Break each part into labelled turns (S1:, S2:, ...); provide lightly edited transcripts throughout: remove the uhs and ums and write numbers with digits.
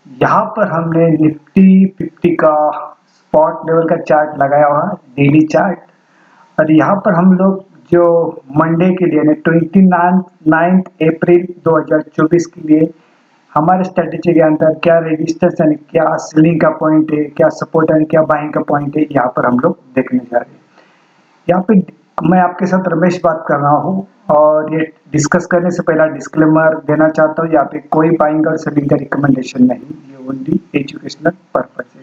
S1: यहाँ पर हमने निफ्टी 50 का स्पॉट लेवल का चार्ट लगाया हुआ है, डेली चार्ट। और यहाँ पर हम लोग जो मंडे के लिए 29 अप्रैल 2024 के लिए हमारे स्ट्रेटेजी के अंदर क्या रजिस्टर्स यानी क्या सेलिंग का पॉइंट है, क्या सपोर्ट यानी क्या बाइंग का पॉइंट है, यहाँ पर हम लोग देखने जा रहे हैं। यहाँ पे मैं आपके साथ रमेश बात कर रहा हूँ और ये डिस्कस करने से पहला डिस्क्लेमर देना चाहता हूँ, यहाँ पे कोई बाइंग और सेलिंग का रिकमेंडेशन नहीं, ये ओनली एजुकेशनल पर्पज है।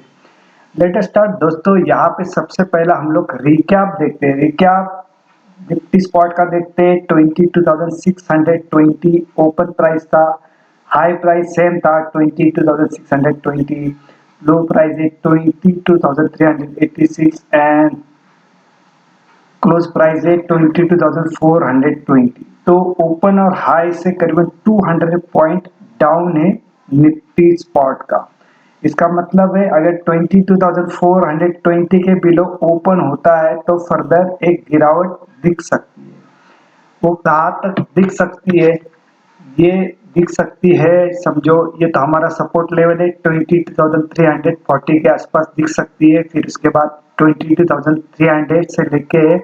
S1: लेट अस स्टार्ट दोस्तों। यहाँ पे सबसे पहला हम लोग रिकैप देखते हैं। रिकैप निफ्टी स्पॉट का देखते हैं। 22,620 ओपन प्राइस था, हाई प्राइस सेम था 22,620, लो प्राइस है 22,386 एंड क्लोज प्राइस है 22,420। तो ओपन और हाई से करीबन 200 पॉइंट डाउन है निफ्टी स्पॉट का। इसका मतलब है अगर 22,420 के बिलो ओपन होता है तो फर्दर एक गिरावट दिख सकती है। वो कहाँ तक दिख सकती है, ये दिख सकती है, समझो ये तो हमारा सपोर्ट लेवल है 22,340 के आसपास दिख सकती है। फिर उसके बाद 22,300 से लेके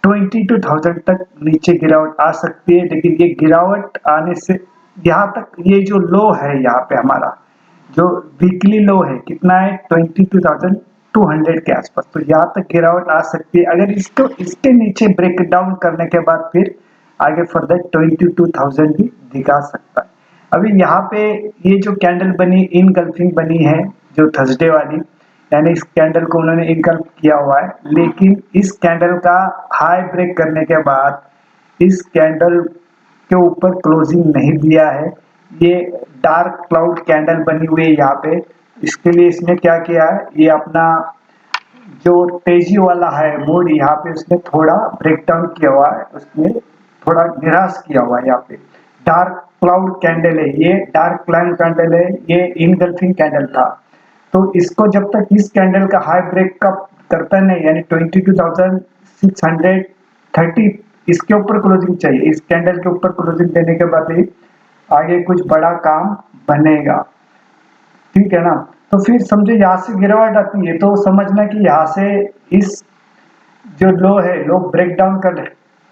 S1: 22,000 तक नीचे गिरावट आ सकती है। लेकिन ये गिरावट आने से यहाँ तक, ये जो लो है यहाँ पे हमारा जो वीकली लो है कितना है 22,200 के आसपास, तो यहाँ तक गिरावट आ सकती है। अगर इसको इसके नीचे ब्रेक डाउन करने के बाद फिर आगे फर्दर 22,000 भी दिखा सकता है। अभी यहाँ पे ये जो कैंडल बनी इनगल्फिंग बनी है जो थर्सडे वाली, यानी इस कैंडल को उन्होंने इनगल्फ किया हुआ है, लेकिन इस कैंडल का हाई ब्रेक करने के बाद इस कैंडल के ऊपर क्लोजिंग नहीं दिया है। ये डार्क क्लाउड कैंडल बनी हुई है यहाँ पे। इसके लिए इसने क्या किया है, ये अपना जो तेजी वाला है मूड यहाँ पे उसने थोड़ा ब्रेक डाउन किया हुआ है, उसने थोड़ा निराश किया हुआ है। यहाँ पे डार्क क्लाउड कैंडल है, ये डार्क क्लाउड कैंडल है, ये इनगल्फिंग कैंडल था। तो इसको जब तक इस कैंडल का हाई ब्रेक का करता नहीं, यानी 22,630 इसके ऊपर क्लोजिंग चाहिए। इस कैंडल के ऊपर क्लोजिंग देने के बाद ही आगे कुछ बड़ा काम बनेगा, ठीक है ना। तो फिर समझो यहाँ से गिरावट आती है तो समझना कि यहाँ से इस जो लो है, लो ब्रेक डाउन कर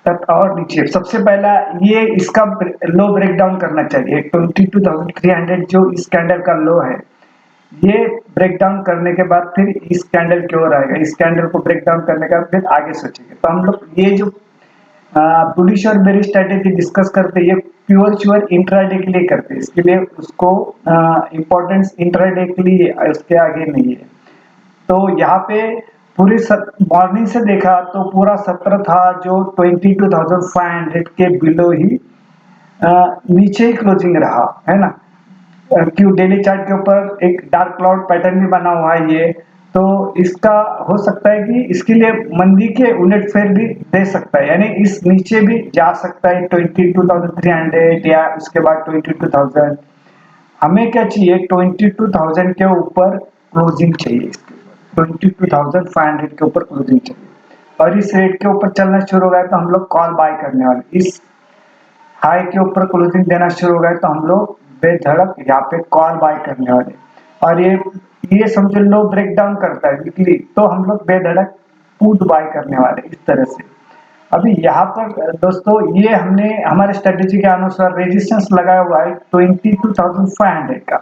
S1: तक और नीचे सबसे पहला ये इसका लो ब्रेक डाउन करना चाहिए 22,300 जो इस कैंडल का लो है। ये ब्रेक डाउन करने के बाद फिर इस कैंडल की ओर आएगा, इस कैंडल को ब्रेक डाउन करने के बाद फिर आगे सोचेंगे। तो हम लोग ये जो बुलिश और बेरिश स्ट्रेटेजी डिस्कस करते हैं, ये प्योर श्योर इंट्राडे के लिए करते हैं। इसके लिए उसको इम्पोर्टेंस इंट्राडे के लिए, उसके आगे नहीं है। तो यहाँ पे पूरी मॉर्निंग से देखा तो पूरा सत्र था जो 22,500 के बिलो ही नीचे ही क्लोजिंग रहा है ना। क्यों डेली चार्ट के ऊपर एक डार्क क्लाउड पैटर्न भी बना हुआ है ये, तो इसका हो सकता है कि इसके लिए मंदी के उलट फेर भी दे सकता है, यानी इस नीचे भी जा सकता है 22,300 या उसके बाद 22,000। हमें क्या चाहिए 22,000 के ऊपर क्लोजिंग चाहिए, इसके ऊपर 22,500 के ऊपर क्लोजिंग चाहिए। और इस रेट के ऊपर चलना शुरू हो गया तो हम लोग कॉल बाय करने वाले। इस हाई के ऊपर क्लोजिंग देना शुरू हो गए तो हम लोग बेधड़क यहाँ पे कॉल बाय करने वाले। और ये समझो लो ब्रेक डाउन करता है वीकली तो हम लोग बेधड़क पुट बाय करने वाले इस तरह से। अभी यहाँ पर दोस्तों ये हमने हमारे स्ट्रेटेजी के अनुसार रेजिस्टेंस लगाया हुआ है 22,500 का,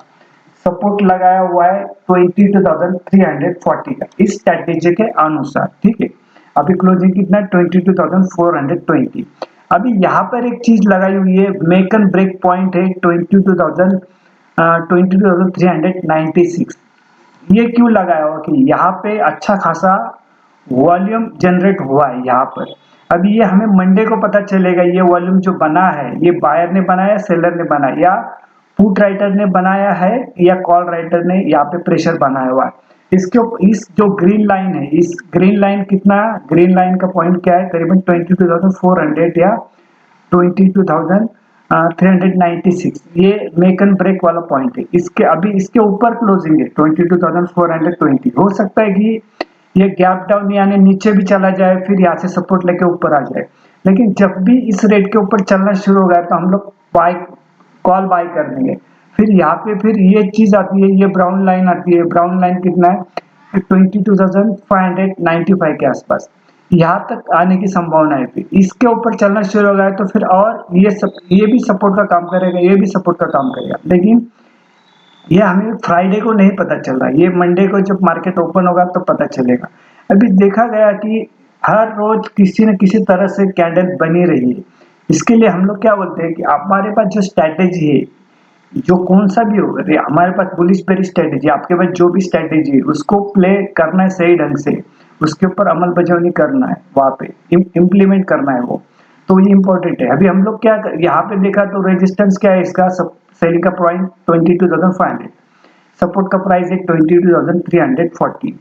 S1: सपोर्ट लगाया हुआ है 22,340 का इस स्ट्रेटेजी के अनुसार, ठीक है। अभी क्लोजिंग कितना 22,420। अभी यहाँ पर एक चीज लगाई हुई है, मेक एंड ब्रेक पॉइंट है 22,396। ये क्यों लगाया हुआ कि यहाँ पे अच्छा खासा वॉल्यूम जनरेट हुआ है यहाँ पर। अभी ये हमें मंडे को पता चलेगा ये वॉल्यूम जो बना है ये बायर ने बनाया, सेलर ने बनाया, या पुट राइटर ने बनाया है, या कॉल राइटर ने यहाँ पे प्रेशर बनाया हुआ है। इसके इस जो ग्रीन लाइन है, इस ग्रीन लाइन कितना, ग्रीन लाइन का पॉइंट क्या है करीबन 22,400 या 22,396। ये मेक एंड ब्रेक वाला पॉइंट है। इसके अभी इसके ऊपर क्लोजिंग है 22,420। हो सकता है कि ये गैप डाउन यानी नीचे भी चला जाए फिर यहाँ से सपोर्ट लेके ऊपर आ जाए। लेकिन जब भी इस रेट के ऊपर चलना शुरू होगा तो हम लोग बाय कॉल बाय कर देंगे। फिर यहाँ पे फिर ये चीज आती है, ये ब्राउन लाइन आती है। ब्राउन लाइन कितना है? 22,595 के आसपास, यहाँ तक आने की संभावना है। फिर इसके ऊपर चलना शुरू हो गया तो फिर और ये भी सपोर्ट का काम करेगा, ये भी सपोर्ट का काम करेगा, लेकिन ये हमें फ्राइडे को नहीं पता चल रहा। ये मंडे को जब मार्केट ओपन होगा तो पता चलेगा। अभी देखा गया कि हर रोज किसी न किसी तरह से कैंडल बनी रही है। इसके लिए हम लोग क्या बोलते हैं कि हमारे पास जो स्ट्रैटेजी है, जो कौन सा भी हो, अरे हमारे पास बुलिश बेरिश स्ट्रैटेजी, आपके पास जो भी स्ट्रैटेजी है उसको प्ले करना है सही ढंग से, उसके ऊपर अमल बजावनी करना है, वहां पे इम्प्लीमेंट करना है वो, तो ये इंपॉर्टेंट है। अभी हम लोग क्या यहाँ पे देखा तो रेजिस्टेंस क्या है इसका, सब सेलिंग का पॉइंट 22,500, सपोर्ट का प्राइस है 22,340।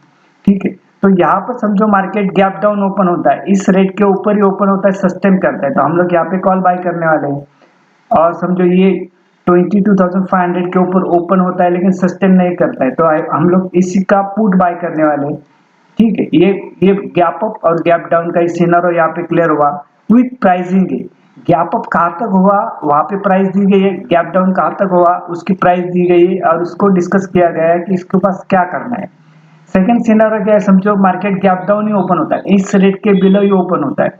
S1: ठीक है, तो यहाँ पर समझो मार्केट गैप डाउन ओपन होता है, इस रेट के ऊपर ही ओपन होता है, सस्टेन करता है, तो हम लोग यहाँ पे कॉल बाय करने वाले हैं। और समझो ये 22,500 के ऊपर ओपन होता है लेकिन सस्टेन नहीं करता है, तो हम लोग इसी का पुट बाय करने वाले हैं। ठीक है, ये गैप अप और गैप डाउन का सिनेरियो यहाँ पे क्लियर हुआ विथ प्राइसिंग है। गैप अप कहाँ तक हुआ वहां पे प्राइस दी गई है, गैप डाउन कहाँ तक हुआ उसकी प्राइस दी गई है, और उसको डिस्कस किया गया है कि इसके पास क्या करना है। सेकंड सिनेरियो क्या है, समझो मार्केट गैप डाउन ही ओपन होता है, इस रेट के बिलो ही ओपन होता है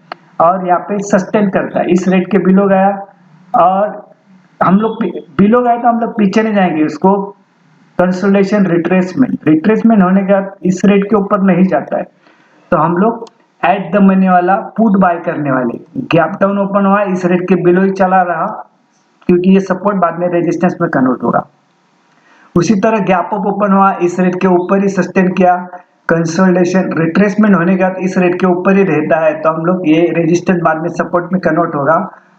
S1: और यहाँ पे सस्टेन करता है, इस रेट के बिलो गया और हम लोग बिलो गए तो हम लोग पीछे नहीं जाएंगे, उसको कंसोलिडेशन रिट्रेसमेंट होने के बाद इस रेट के ऊपर नहीं जाता है, तो हम लोग एट द मनी वाला पुट बाय करने वाले। गैप डाउन ओपन हुआ, इस रेट के बिलो ही चला रहा, क्योंकि ये सपोर्ट बाद में रेजिस्टेंस में कन्वर्ट होगा। उसी तरह गैप अप ओपन हुआ, इस रेट के ऊपर ही सस्टेन किया, कंसोलिडेशन रिट्रेसमेंट होने के बाद इस रेट के ऊपर ही रहता है, तो हम लोग ये रेजिस्टेंस बाद में सपोर्ट में कन्वर्ट होगा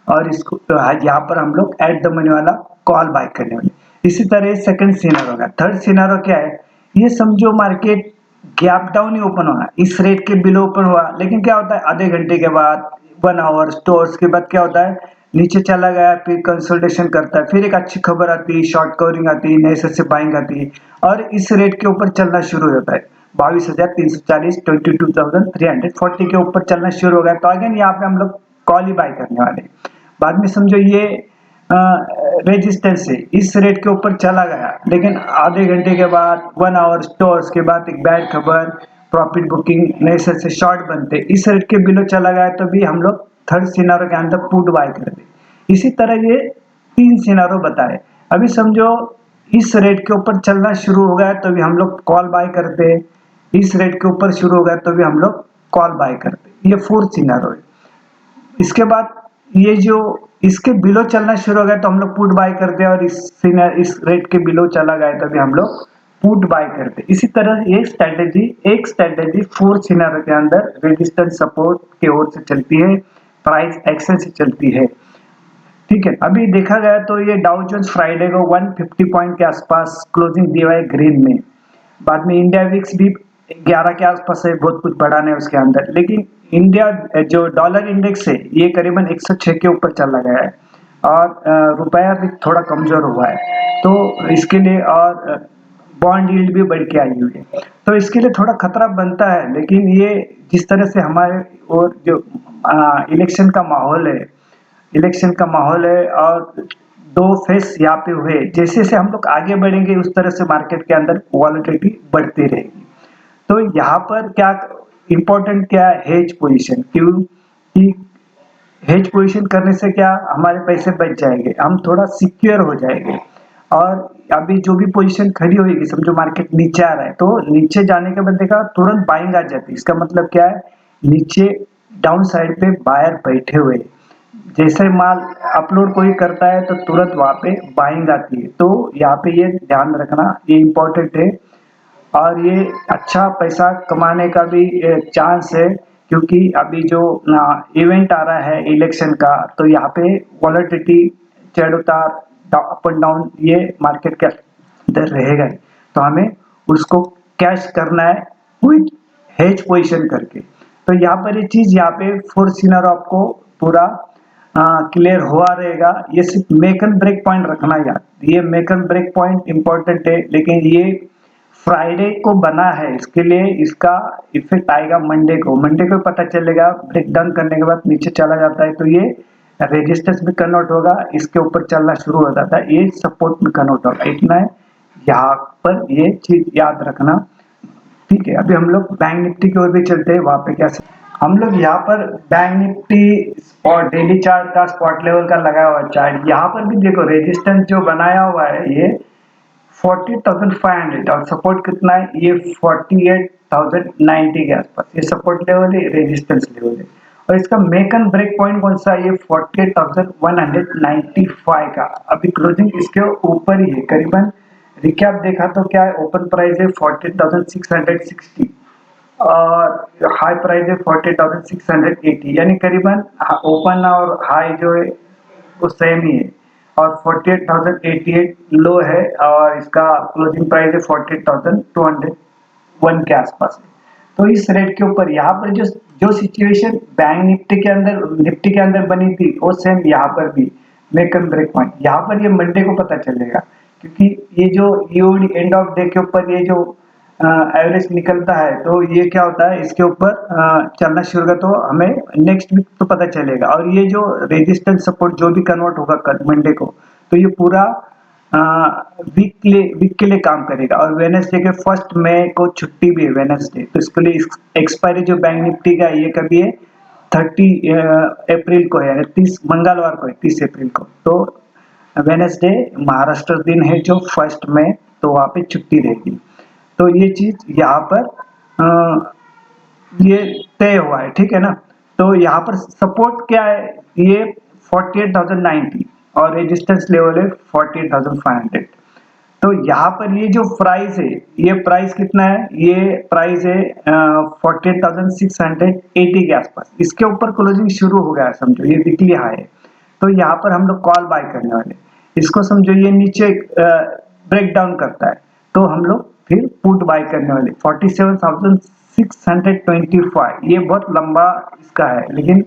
S1: और इसको यहाँ पर हम लोग एट द मनी वाला कॉल बाय करने वाले। इसी तरह सेकंड सिनेरियो होगा। थर्ड सिनेरियो क्या है, ये समझो मार्केट गैप डाउन ही ओपन होना, इस रेट के बिलो ओपन हुआ, लेकिन क्या होता है आधे घंटे के बाद, 1 आवर 2 आवर्स के बाद क्या होता है, नीचे चला गया, फिर कंसोलिडेशन करता है, फिर एक अच्छी खबर आती है, शॉर्ट कवरिंग आती है, नए से बाइंग आती है और इस रेट के ऊपर चलना शुरू हो जाता है 22,340, 22,340 के ऊपर चलना शुरू हो गया, तो अगेन यहाँ पे हम लोग कॉल ही बाय करने वाले। बाद में समझो ये रेजिस्टेंस है, इस रेट के ऊपर चला गया, लेकिन आधे घंटे के बाद, 1 आवर 2 आवर्स के बाद एक बैड खबर, प्रॉफिट बुकिंग, नए से शॉर्ट बनते, इस रेट के बिलो चला गया, तो भी हम लोग थर्ड सिनेरियो के अंदर पुट बाय कर दे। इसी तरह ये 3 सिनेरियो बताए। अभी समझो इस रेट के ऊपर चलना शुरू हो गया तो भी हम लोग कॉल बाय करते, इस रेट के ऊपर शुरू हो गया तो भी हम लोग कॉल बाय करते, ये फोर्थ सिनेरियो है। इसके बाद ये जो इसके बिलो चलना शुरू हो गया तो हम लोग पुट बाय करते हैं, और इस रेट के बिलो चला गया तो भी हम लोग पुट बाय करते। इसी तरह ये एक स्ट्रेटेजी 4 सिनेरियो के अंदर रेजिस्टेंस सपोर्ट के ओर से चलती है, प्राइस एक्शन से चलती है। ठीक है, अभी देखा गया तो ये डाउ जोन्स फ्राइडे को 150 पॉइंट के आसपास क्लोजिंग दिया है ग्रीन में। बाद में इंडिया विक्स भी 11 के आसपास है, बहुत कुछ बढ़ा नहीं उसके अंदर, लेकिन इंडिया जो डॉलर इंडेक्स है ये करीबन 106 के ऊपर चला गया है और रुपया भी थोड़ा कमजोर हुआ है, तो इसके लिए और बॉन्ड यील्ड भी बढ़ के आई हुई है, तो इसके लिए थोड़ा खतरा बनता है। लेकिन ये जिस तरह से हमारे और जो इलेक्शन का माहौल है, और दो फेस यहाँ पे हुए, जैसे जैसे हम लोग आगे बढ़ेंगे उस तरह से मार्केट के अंदर वॉलेटिलिटी बढ़ती रहेगी। तो यहाँ पर क्या इंपॉर्टेंट क्या है, हेज पोजीशन, क्योंकि हेज पोजीशन करने से क्या हमारे पैसे बच जाएंगे, हम थोड़ा सिक्योर हो जाएंगे। और अभी जो भी पोजीशन खड़ी होगी, समझो मार्केट नीचे आ रहा है तो नीचे जाने के बाद देखा तुरंत बाइंग आ जाती है, इसका मतलब क्या है, नीचे डाउन साइड पे बायर बैठे हुए, जैसे माल अपलोड कोई करता है तो तुरंत वहां पे बाइंग आती है, तो यहाँ पे ये ध्यान रखना, ये इम्पोर्टेंट है। और ये अच्छा पैसा कमाने का भी चांस है, क्योंकि अभी जो इवेंट आ रहा है इलेक्शन का, तो यहाँ पे वॉलेटिलिटी, चढ़ उतार, अप एंड डाउन, ये मार्केट के अंदर रहेगा ही, तो हमें उसको कैश करना है विथ हेज पोजीशन करके। तो यहाँ पर ये चीज, यहाँ पे 4 सिनेरियो आपको पूरा क्लियर हुआ रहेगा। ये सिर्फ मेक एंड ब्रेक पॉइंट रखना यार, ये make and break point important है, लेकिन ये फ्राइडे को बना है, इसके लिए इसका इफेक्ट आएगा मंडे को, पता चलेगा ब्रेक डाउन करने के बाद नीचे चला जाता है, तो ये रेजिस्टेंस में कन्वर्ट होगा, इसके ऊपर चलना शुरू हो जाता है, ये सपोर्ट में कन्वर्ट होगा। इतना है, यहाँ पर ये चीज याद रखना। ठीक है, अभी हम लोग बैंक निफ्टी की ओर भी चलते हैं। वहां पे क्या हम लोग यहाँ पर bank Nifty spot daily chart का स्पॉट लेवल का लगाया हुआ चार्ट, यहाँ पर भी देखो रेजिस्टेंस जो बनाया हुआ है ये 40,500 और सपोर्ट कितना है, ये 48,090 के आसपास। ये सपोर्ट लेवल है, रेजिस्टेंस लेवल है। और इसका मेक एंड ब्रेक पॉइंट कौन सा है, ये 48,195 का। अभी क्लोजिंग इसके ऊपर ही है करीबन। रिकैप देखा तो क्या है, ओपन प्राइस है 48,660 और हाई प्राइस है 48,680, यानी करीबन ओपन और हाई जो है वो सेम ही है। और 48,088 लो है और इसका क्लोजिंग प्राइस है 48,201 के आसपास है। तो इस रेट के ऊपर यहाँ पर जो जो सिचुएशन बैंक निफ्टी के अंदर बनी थी वो सेम यहाँ पर भी मेक एंड ब्रेक पॉइंट। यहाँ पर ये मंडे को पता चलेगा, क्योंकि ये जो ईओडी एंड ऑफ डे के ऊपर ये जो एवरेज निकलता है, तो ये क्या होता है, इसके ऊपर चलना शुरू होगा तो हमें नेक्स्ट वीक तो पता चलेगा। और ये जो रेजिस्टेंस सपोर्ट जो भी कन्वर्ट होगा कल मंडे को, तो ये पूरा वीक के लिए काम करेगा। और वेडनेसडे के 1 मई को छुट्टी भी है वेडनेसडे, तो इसके लिए एक्सपायरी जो बैंक निफ्टी का ये कभी है 30 अप्रैल को है, यानी 30 मंगलवार को है, 30 अप्रैल को। तो वेडनेसडे महाराष्ट्र दिन है जो 1 मई, तो वहाँ पे छुट्टी रहेगी। तो ये चीज यहाँ पर ये तय हुआ है, ठीक है ना। तो यहाँ पर सपोर्ट क्या है, ये 48,090 और रेजिस्टेंस लेवल है 48,500। तो यहाँ पर ये जो प्राइस है, ये प्राइस कितना है, ये प्राइस है 48,680 के आसपास। इसके ऊपर क्लोजिंग शुरू हो गया है, समझो ये वीकली हाई है। तो यहाँ पर हम लोग कॉल बाय करने वाले, इसको समझो ये नीचे ब्रेक डाउन करता है तो हम लोग फिर पुट बाय करने वाले 47,625। ये बहुत लंबा इसका है, लेकिन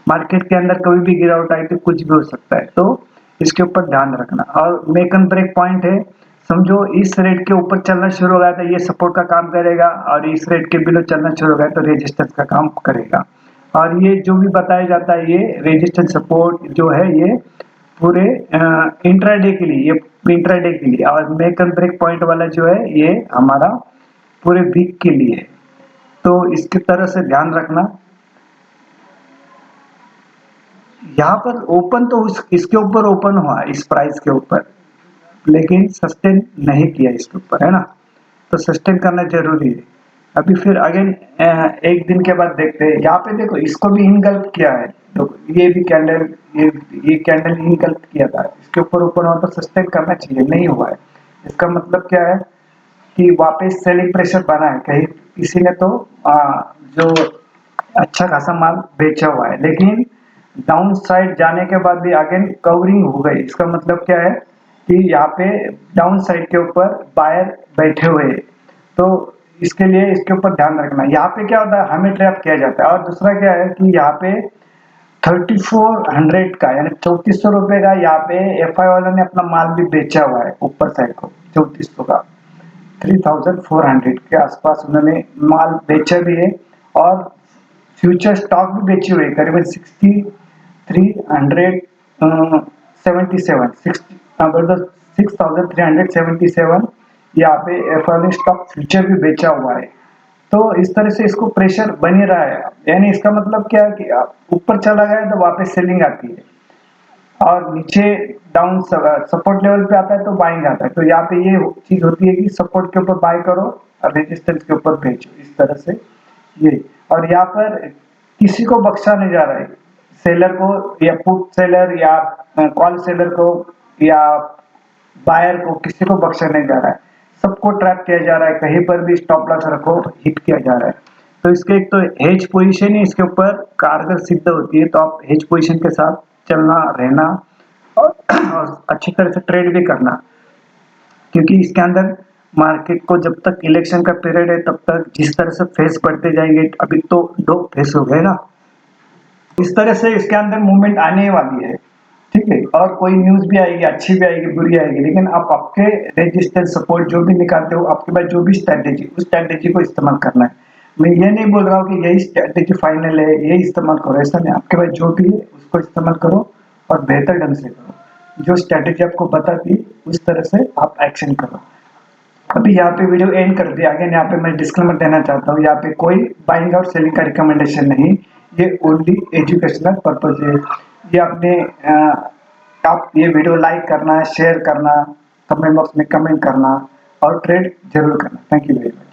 S1: मार्केट के अंदर कभी भी गिरावट आई तो कुछ भी हो सकता है, तो इसके ऊपर ध्यान रखना। और मेक एंड ब्रेक पॉइंट है, समझो इस रेट के ऊपर चलना शुरू हो गया तो ये सपोर्ट का काम करेगा, और इस रेट के बिलो चलना शुरू हो गया तो रेजिस्टेंस का काम करेगा। और ये जो भी बताया जाता है, ये रेजिस्टेंस सपोर्ट जो है ये पूरे इंट्राडे के लिए, ये इंट्राडे के लिए, और मेक एंड ब्रेक पॉइंट वाला जो है ये हमारा पूरे वीक के लिए है। तो इसकी तरह से ध्यान रखना। यहाँ पर ओपन तो इसके ऊपर ओपन हुआ इस प्राइस के ऊपर, लेकिन सस्टेन नहीं किया इसके ऊपर, है ना। तो सस्टेन करना जरूरी है। अभी फिर अगेन एक दिन के बाद देखते हैं। यहाँ पे देखो इसको भी इनगल्फ किया है, तो ये भी कैंडल, ये कैंडल इनगल्फ किया था, इसके ऊपर ओपन हुआ तो सस्टेन करना चाहिए, नहीं हुआ है। इसका मतलब क्या है कि वापस सेलिंग प्रेशर बना है, कहीं किसी ने तो जो अच्छा खासा माल बेचा हुआ है, लेकिन डाउन साइड जाने के बाद भी अगेन कवरिंग हो गई। इसका मतलब क्या है कि यहाँ पे डाउन साइड के ऊपर बायर बैठे हुए हैं, तो इसके लिए इसके ऊपर ध्यान रखना। यहाँ पे क्या होता है, हमें ट्रैप किया जाता है। और दूसरा क्या है कि यहाँ पे 3400 का, यानी 3400 रुपए का यहाँ पे एफआई वाला ने अपना माल भी बेचा हुआ है ऊपर साइड को 3400 का, 3400 के आसपास उन्होंने माल बेचा भी है। और फ्यूचर स्टॉक भी बेचे हुए करीबन 6,377 यहाँ पे एफआई स्टॉक फ्यूचर भी बेचा हुआ है। तो इस तरह से इसको प्रेशर बनी रहा है, यानी इसका मतलब क्या है कि ऊपर चला गया तो वापस सेलिंग आती है, और नीचे डाउन सपोर्ट लेवल पे आता है तो बाइंग आता है। तो यहाँ पे ये चीज होती है कि सपोर्ट के ऊपर बाय करो और रेजिस्टेंस के ऊपर बेचो, इस तरह से ये। और यहाँ पर किसी को बख्शा नहीं जा रहा है, सेलर को या पुट सेलर या कॉल सेलर को या बायर को, किसी को बख्शा नहीं जा रहा है, सबको ट्रैप किया जा रहा है। कहीं पर भी स्टॉप लॉस रखो, हिट किया जा रहा है। तो इसके एक तो हेज पोजीशन ही इसके ऊपर कारगर सिद्ध होती है, तो आप हेज पोजीशन के साथ चलना रहना और अच्छी तरह से ट्रेड भी करना, क्योंकि इसके अंदर मार्केट को जब तक इलेक्शन का पीरियड है तब तक जिस तरह से फेस बढ़ते जाएंगे, अभी तो 2 फेस हो गए ना, इस तरह से इसके अंदर मूवमेंट आने वाली है, ठीक है। और कोई न्यूज भी आएगी, अच्छी भी आएगी, बुरी आएगी, लेकिन आप आपके रेजिस्टेंस सपोर्ट जो भी निकालते हो, आपके पास जो भी स्ट्रैटेजी, उस स्ट्रैटेजी को इस्तेमाल करना है। मैं ये नहीं बोल रहा हूँ कि यही स्ट्रैटेजी फाइनल है, यही इस्तेमाल करो, ऐसा नहीं। आपके पास जो भी है उसको इस्तेमाल करो और बेहतर ढंग से करो। जो स्ट्रेटेजी आपको बताती उस तरह से आप एक्शन करो। अभी यहाँ पे वीडियो एंड कर दिया। अगेन यहाँ पे मैं डिस्क्लेमर देना चाहता हूँ, यहाँ पे कोई बाइंग और सेलिंग का रिकमेंडेशन नहीं, ये ओनली एजुकेशनल पर्पज है। ये अपने आप ये वीडियो लाइक करना, शेयर करना, कमेंट बॉक्स में कमेंट करना और ट्रेड जरूर करना। Thank you very much.